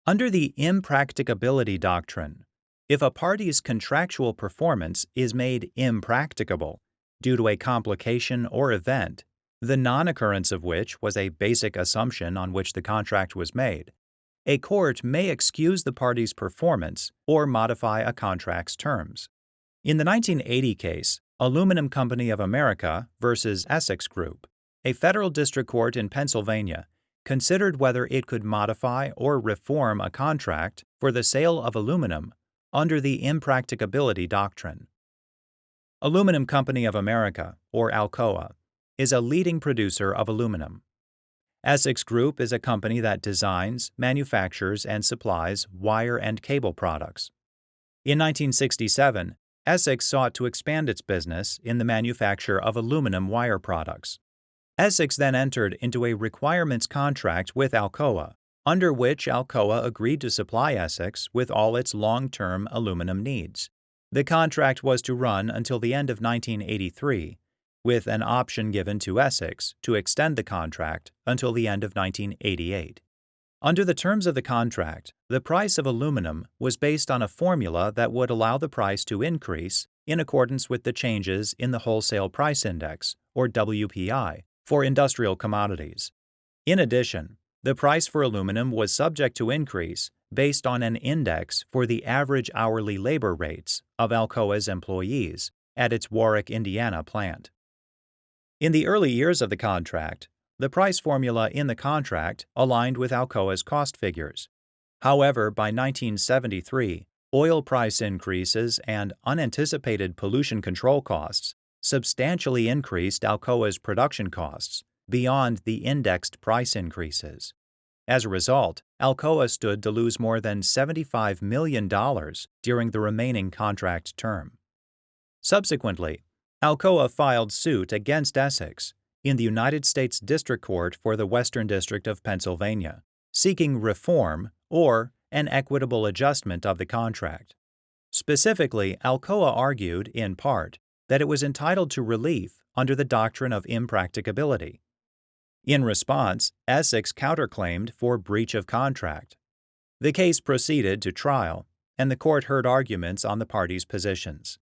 Under the impracticability doctrine, if a party's contractual performance is made impracticable due to a complication or event, the non-occurrence of which was a basic assumption on which the contract was made, a court may excuse the party's performance or modify a contract's terms. In the 1980 case, Aluminum Company of America versus Essex Group, a federal district court in Pennsylvania considered whether it could modify or reform a contract for the sale of aluminum under the impracticability doctrine. Aluminum Company of America, or ALCOA, is a leading producer of aluminum. Essex Group is a company that designs, manufactures, and supplies wire and cable products. In 1967, Essex sought to expand its business in the manufacture of aluminum wire products. Essex then entered into a requirements contract with ALCOA, under which ALCOA agreed to supply Essex with all its long-term aluminum needs. The contract was to run until the end of 1983, with an option given to Essex to extend the contract until the end of 1988. Under the terms of the contract, the price of aluminum was based on a formula that would allow the price to increase in accordance with the changes in the Wholesale Price Index, or WPI, for industrial commodities. In addition, the price for aluminum was subject to increase based on an index for the average hourly labor rates of ALCOA's employees at its Warwick, Indiana plant. In the early years of the contract, the price formula in the contract aligned with ALCOA's cost figures. However, by 1973, oil price increases and unanticipated pollution control costs substantially increased ALCOA's production costs beyond the indexed price increases. As a result, ALCOA stood to lose more than $75 million during the remaining contract term. Subsequently, ALCOA filed suit against Essex in the United States District Court for the Western District of Pennsylvania, seeking reform or an equitable adjustment of the contract. Specifically, ALCOA argued, in part, that it was entitled to relief under the doctrine of impracticability. In response, Essex counterclaimed for breach of contract. The case proceeded to trial, and the court heard arguments on the parties' positions.